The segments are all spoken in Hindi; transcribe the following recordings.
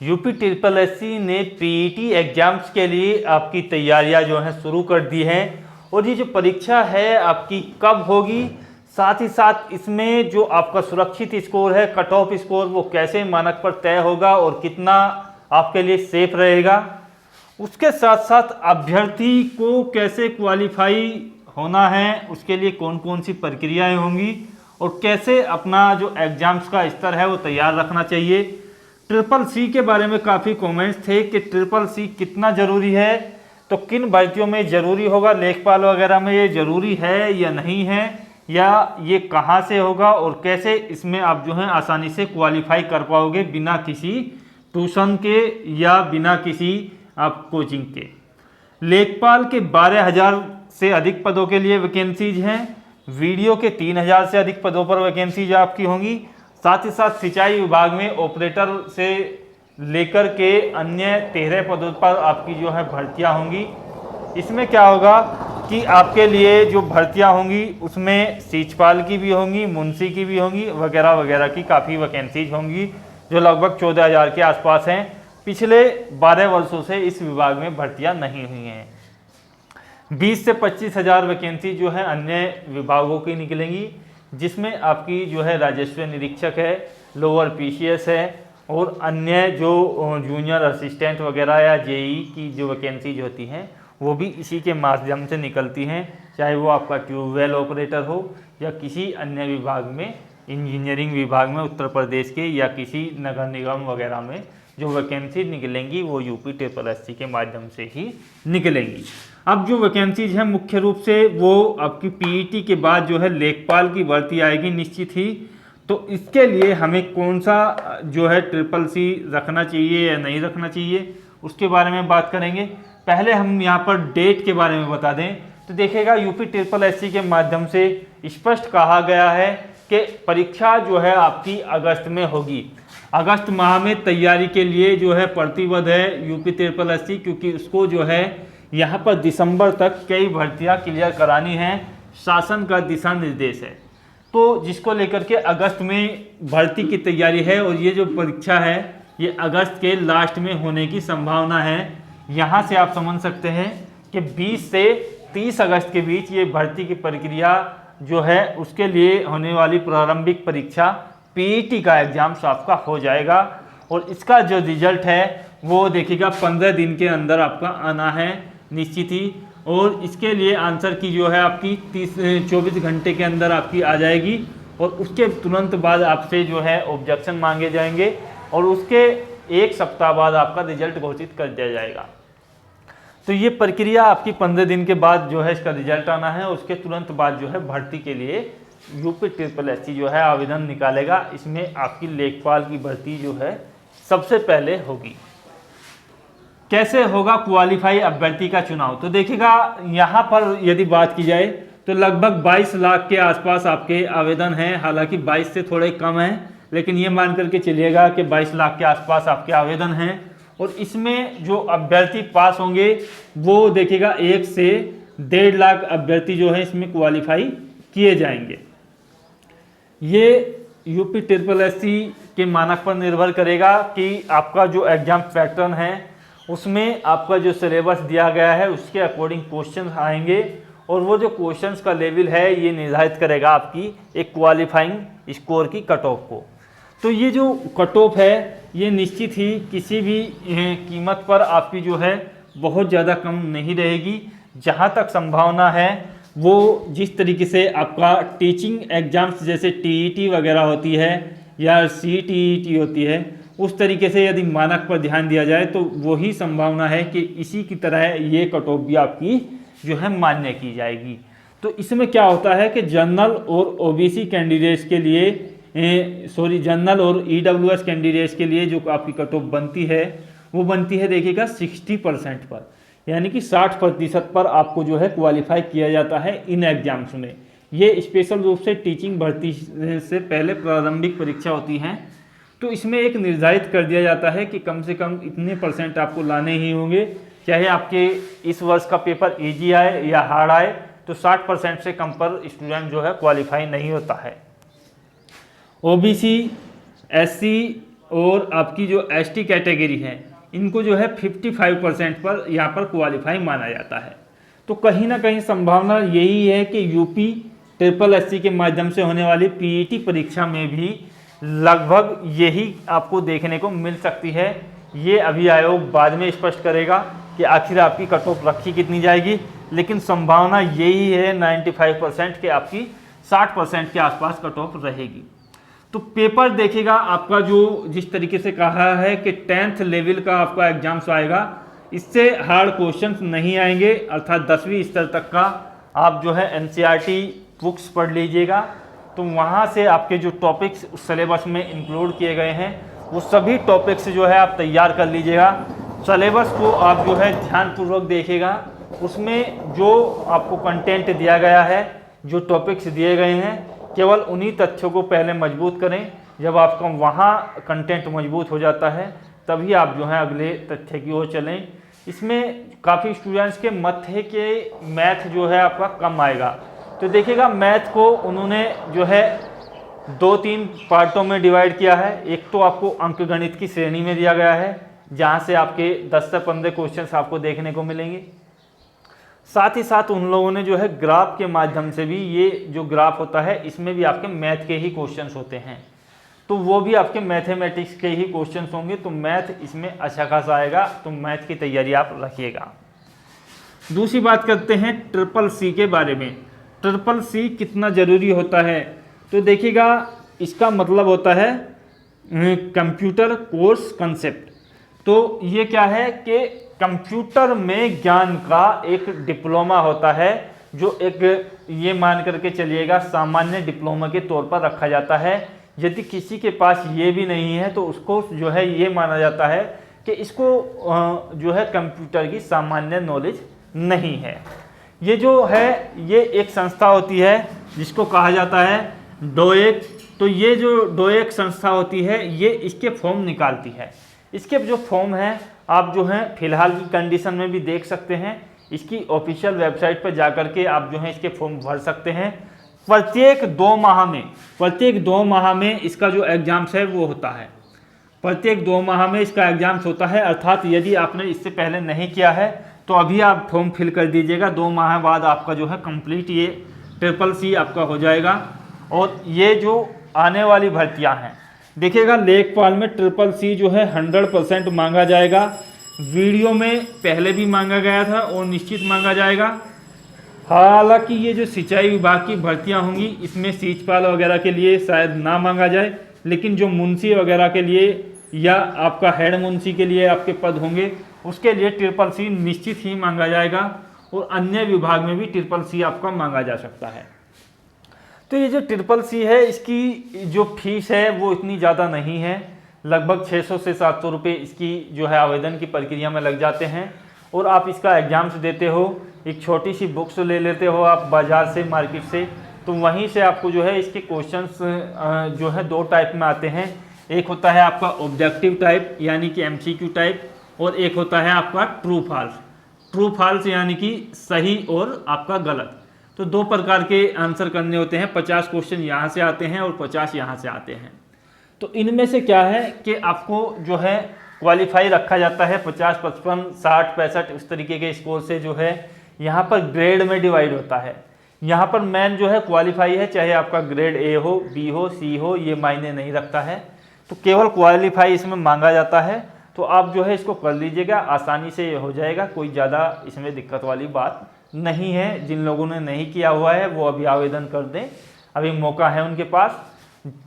यूपी ट्रिपल एससी ने पीईटी एग्जाम्स के लिए आपकी तैयारियां जो हैं शुरू कर दी हैं। और ये जो परीक्षा है आपकी कब होगी, साथ ही साथ इसमें जो आपका सुरक्षित स्कोर है, कट ऑफ स्कोर, वो कैसे मानक पर तय होगा और कितना आपके लिए सेफ रहेगा। उसके साथ साथ अभ्यर्थी को कैसे क्वालिफाई होना है, उसके लिए कौन कौन सी प्रक्रियाएं होंगी और कैसे अपना जो एग्जाम्स का स्तर है वो तैयार रखना चाहिए। ट्रिपल सी के बारे में काफ़ी कमेंट्स थे कि ट्रिपल सी कितना ज़रूरी है, तो किन भर्तियों में ज़रूरी होगा, लेखपाल वगैरह में ये ज़रूरी है या नहीं है, या ये कहाँ से होगा और कैसे इसमें आप जो है आसानी से क्वालिफाई कर पाओगे बिना किसी ट्यूशन के या बिना किसी आप कोचिंग के। लेखपाल के 12,000 से अधिक पदों के लिए वैकेंसीज हैं। वीडियो के 3,000 से अधिक पदों पर वैकेंसीज आपकी होंगी। साथ ही साथ सिंचाई विभाग में ऑपरेटर से लेकर के अन्य 13 पदों पर आपकी जो है भर्तियां होंगी। इसमें क्या होगा कि आपके लिए जो भर्तियां होंगी उसमें सीचपाल की भी होंगी, मुंशी की भी होंगी, वगैरह वगैरह की काफ़ी वैकेंसीज होंगी जो लगभग 14,000 के आसपास हैं। पिछले 12 वर्षों से इस विभाग में भर्तियां नहीं हुई हैं। 20 से 25,000 वैकेंसी जो है अन्य विभागों की निकलेंगी, जिसमें आपकी जो है राजस्व निरीक्षक है, लोअर पीसीएस है और अन्य जो जूनियर असिस्टेंट वगैरह या जेई की जो वैकेंसीज होती हैं वो भी इसी के माध्यम से निकलती हैं, चाहे वो आपका ट्यूबवेल ऑपरेटर हो या किसी अन्य विभाग में, इंजीनियरिंग विभाग में उत्तर प्रदेश के या किसी नगर निगम वगैरह में जो वैकेंसी निकलेंगी वो यूपी ट्रिपल एससी के माध्यम से ही निकलेंगी। अब जो वैकेंसीज हैं मुख्य रूप से वो आपकी पीईटी के बाद जो है लेखपाल की भर्ती आएगी निश्चित ही। तो इसके लिए हमें कौन सा जो है ट्रिपल सी रखना चाहिए या नहीं रखना चाहिए उसके बारे में बात करेंगे। पहले हम यहाँ पर डेट के बारे में बता दें तो देखिएगा यूपी ट्रिपल एससी के माध्यम से स्पष्ट कहा गया है कि परीक्षा जो है आपकी अगस्त में होगी। अगस्त माह में तैयारी के लिए जो है प्रतिबद्ध है यूपी ट्रिपल एससी, क्योंकि उसको जो है यहाँ पर दिसंबर तक कई भर्तियाँ क्लियर करानी हैं, शासन का दिशा निर्देश है। तो जिसको लेकर के अगस्त में भर्ती की तैयारी है और ये जो परीक्षा है ये अगस्त के लास्ट में होने की संभावना है। यहाँ से आप समझ सकते हैं कि 20 से 30 अगस्त के बीच ये भर्ती की प्रक्रिया जो है उसके लिए होने वाली प्रारंभिक परीक्षा पीईटी का एग्जाम आपका हो जाएगा। और इसका जो रिजल्ट है वो देखिएगा 15 दिन के अंदर आपका आना है निश्चित ही। और इसके लिए आंसर की जो है आपकी 24 घंटे के अंदर आपकी आ जाएगी और उसके तुरंत बाद आपसे जो है ऑब्जेक्शन मांगे जाएंगे और उसके एक सप्ताह बाद आपका रिजल्ट घोषित कर दिया जाएगा। तो ये प्रक्रिया आपकी 15 दिन के बाद जो है इसका रिजल्ट आना है। उसके तुरंत बाद जो है भर्ती के लिए यूपी ट्रिपल एससी जो है आवेदन निकालेगा। इसमें आपकी लेखपाल की भर्ती जो है सबसे पहले होगी। कैसे होगा क्वालिफाई अभ्यर्थी का चुनाव, तो देखिएगा यहाँ पर यदि बात की जाए तो लगभग 22 लाख के आसपास आपके आवेदन हैं। हालांकि 22 से थोड़े कम हैं, लेकिन ये मान करके चलिएगा कि 22 लाख के आसपास आपके आवेदन हैं। और इसमें जो अभ्यर्थी पास होंगे वो देखिएगा 1 से 1.5 लाख अभ्यर्थी जो है इसमें क्वालिफाई किए जाएंगे। ये यूपी ट्रिपल एससी के मानक पर निर्भर करेगा कि आपका जो एग्जाम पैटर्न है उसमें आपका जो सिलेबस दिया गया है उसके अकॉर्डिंग क्वेश्चन आएंगे और वो जो क्वेश्चंस का लेवल है ये निर्धारित करेगा आपकी एक क्वालिफाइंग स्कोर की कट ऑफ को। तो ये जो कट ऑफ है ये निश्चित ही किसी भी कीमत पर आपकी जो है बहुत ज़्यादा कम नहीं रहेगी। जहाँ तक संभावना है वो जिस तरीके से आपका टीचिंग एग्जाम्स जैसे टीईटी वगैरह होती है या सीटीईटी होती है उस तरीके से यदि मानक पर ध्यान दिया जाए तो वही संभावना है कि इसी की तरह ये कट ऑफ भी आपकी जो है मान्य की जाएगी। तो इसमें क्या होता है कि जनरल और ओबीसी कैंडिडेट्स के लिए जनरल और ईडब्ल्यूएस कैंडिडेट्स के लिए जो आपकी कट ऑफ बनती है वो बनती है देखिएगा 60% पर, यानी कि 60% पर आपको जो है क्वालिफाई किया जाता है इन एग्जाम्स में। ये स्पेशल रूप से टीचिंग भर्ती से पहले प्रारंभिक परीक्षा होती हैं। तो इसमें एक निर्धारित कर दिया जाता है कि कम से कम इतने % आपको लाने ही होंगे, चाहे आपके इस वर्ष का पेपर इजी आए या हार्ड आए, तो 60% से कम पर स्टूडेंट जो है क्वालिफाई नहीं होता है। ओबीसी, एससी और आपकी जो एसटी कैटेगरी है इनको जो है 55% पर यहाँ पर क्वालिफाई माना जाता है। तो कहीं ना कहीं संभावना यही है कि यूपी ट्रिपल एससी के माध्यम से होने वाली पीईटी परीक्षा में भी लगभग यही आपको देखने को मिल सकती है। ये अभी आयोग बाद में स्पष्ट करेगा कि आखिर आपकी कट ऑफ रखी कितनी जाएगी, लेकिन संभावना यही है 95% के आपकी 60% के आसपास कट ऑफ रहेगी। तो पेपर देखिएगा आपका जो जिस तरीके से कहा है कि 10th लेवल का आपका एग्जाम्स आएगा, इससे हार्ड क्वेश्चंस नहीं आएंगे, अर्थात 10वीं स्तर तक का आप जो है एनसीईआरटी बुक्स पढ़ लीजिएगा। तो वहाँ से आपके जो टॉपिक्स सिलेबस में इंक्लूड किए गए हैं वो सभी टॉपिक्स जो है आप तैयार कर लीजिएगा। सिलेबस को आप जो है ध्यानपूर्वक देखिएगा, उसमें जो आपको कंटेंट दिया गया है, जो टॉपिक्स दिए गए हैं, केवल उन्हीं तथ्यों को पहले मजबूत करें। जब आपका वहाँ कंटेंट मजबूत हो जाता है तभी आप जो है अगले तथ्य की ओर चलें। इसमें काफ़ी स्टूडेंट्स के मत है कि मैथ जो है आपका कम आएगा। तो देखिएगा मैथ को उन्होंने जो है 2-3 पार्टों में डिवाइड किया है। एक तो आपको अंकगणित की श्रेणी में दिया गया है जहाँ से आपके 10 से 15 क्वेश्चंस आपको देखने को मिलेंगे। साथ ही साथ उन लोगों ने जो है ग्राफ के माध्यम से भी, ये जो ग्राफ होता है इसमें भी आपके मैथ के ही क्वेश्चंस होते हैं, तो वो भी आपके मैथमेटिक्स के ही क्वेश्चंस होंगे। तो मैथ इसमें अच्छा खासा आएगा, तो मैथ की तैयारी आप रखिएगा। दूसरी बात करते हैं ट्रिपल सी के बारे में। ट्रिपल सी कितना ज़रूरी होता है, तो देखिएगा इसका मतलब होता है कंप्यूटर कोर्स कंसेप्ट। तो ये क्या है कि कंप्यूटर में ज्ञान का एक डिप्लोमा होता है, जो एक ये मान करके चलिएगा सामान्य डिप्लोमा के तौर पर रखा जाता है। यदि किसी के पास ये भी नहीं है तो उसको जो है ये माना जाता है कि इसको जो है कंप्यूटर की सामान्य नॉलेज नहीं है। ये जो है ये एक संस्था होती है जिसको कहा जाता है डोएक। तो ये जो डोएक संस्था होती है ये इसके फॉर्म निकालती है। इसके जो फॉर्म है आप जो है फिलहाल की कंडीशन में भी देख सकते हैं, इसकी ऑफिशियल वेबसाइट पर जाकर के आप जो है इसके फॉर्म भर सकते हैं। प्रत्येक 2 माह में इसका जो एग्जाम्स है वो होता है। प्रत्येक 2 माह में इसका एग्जाम्स होता है, अर्थात यदि आपने इससे पहले नहीं किया है तो अभी आप फॉर्म फिल कर दीजिएगा। 2 माह बाद आपका जो है कंप्लीट ये ट्रिपल सी आपका हो जाएगा। और ये जो आने वाली भर्तियां हैं देखिएगा, लेखपाल में ट्रिपल सी जो है 100% मांगा जाएगा। वीडियो में पहले भी मांगा गया था और निश्चित मांगा जाएगा। हालांकि ये जो सिंचाई विभाग की भर्तियां होंगी इसमें सीचपाल वगैरह के लिए शायद ना मांगा जाए, लेकिन जो मुंशी वगैरह के लिए या आपका हेड मुंशी के लिए आपके पद होंगे उसके लिए ट्रिपल सी निश्चित ही मांगा जाएगा। और अन्य विभाग में भी ट्रिपल सी आपका मांगा जा सकता है। तो ये जो ट्रिपल सी है इसकी जो फीस है वो इतनी ज़्यादा नहीं है, लगभग 600 से 700 रुपये इसकी जो है आवेदन की प्रक्रिया में लग जाते हैं। और आप इसका एग्जाम्स देते हो, एक छोटी सी बुक्स ले लेते हो आप बाज़ार से, मार्केट से, तो वहीं से आपको जो है इसके क्वेश्चंस जो है 2 टाइप में आते हैं। एक होता है आपका ऑब्जेक्टिव टाइप यानी कि एमसीक्यू टाइप, और एक होता है आपका ट्रू फॉल्स यानी कि सही और आपका गलत। तो 2 प्रकार के आंसर करने होते हैं। 50 क्वेश्चन यहाँ से आते हैं और 50 यहाँ से आते हैं। तो इनमें से क्या है कि आपको जो है क्वालिफाई रखा जाता है 50, 55, 60, 65 इस तरीके के स्कोर से जो है यहाँ पर ग्रेड में डिवाइड होता है। यहाँ पर मेन जो है क्वालिफाई है, चाहे आपका ग्रेड ए हो, बी हो, सी हो, ये मायने नहीं रखता है। तो केवल क्वालिफाई इसमें मांगा जाता है। तो आप जो है इसको कर लीजिएगा, आसानी से ये हो जाएगा, कोई ज़्यादा इसमें दिक्कत वाली बात नहीं है। जिन लोगों ने नहीं किया हुआ है वो अभी आवेदन कर दें, अभी मौका है उनके पास,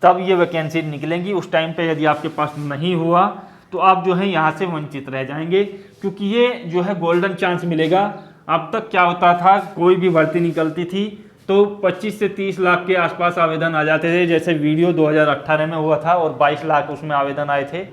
तब ये वैकेंसी निकलेंगी। उस टाइम पे यदि आपके पास नहीं हुआ तो आप जो है यहाँ से वंचित रह जाएंगे, क्योंकि ये जो है गोल्डन चांस मिलेगा। अब तक क्या होता था, कोई भी भर्ती निकलती थी तो 25 से 30 लाख के आसपास आवेदन आ जाते थे, जैसे वीडियो 2018 में हुआ था और 22 लाख उसमें आवेदन आए थे।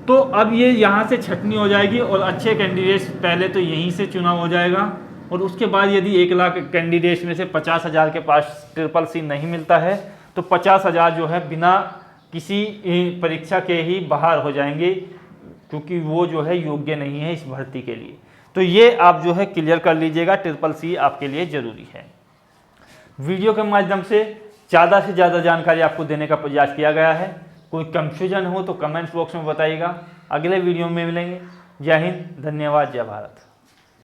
तो अब ये यहाँ से छटनी हो जाएगी और अच्छे कैंडिडेट्स पहले तो यहीं से चुनाव हो जाएगा, और उसके बाद यदि 1 लाख कैंडिडेट्स में से 50,000 के पास ट्रिपल सी नहीं मिलता है तो 50,000 जो है बिना किसी परीक्षा के ही बाहर हो जाएंगे, क्योंकि वो जो है योग्य नहीं है इस भर्ती के लिए। तो ये आप जो है क्लियर कर लीजिएगा, ट्रिपल सी आपके लिए ज़रूरी है। वीडियो के माध्यम से ज़्यादा से ज़्यादा जानकारी आपको देने का प्रयास किया गया है। कोई कंफ्यूजन हो तो कमेंट्स बॉक्स में बताइएगा। अगले वीडियो में मिलेंगे। जय हिंद, धन्यवाद, जय भारत।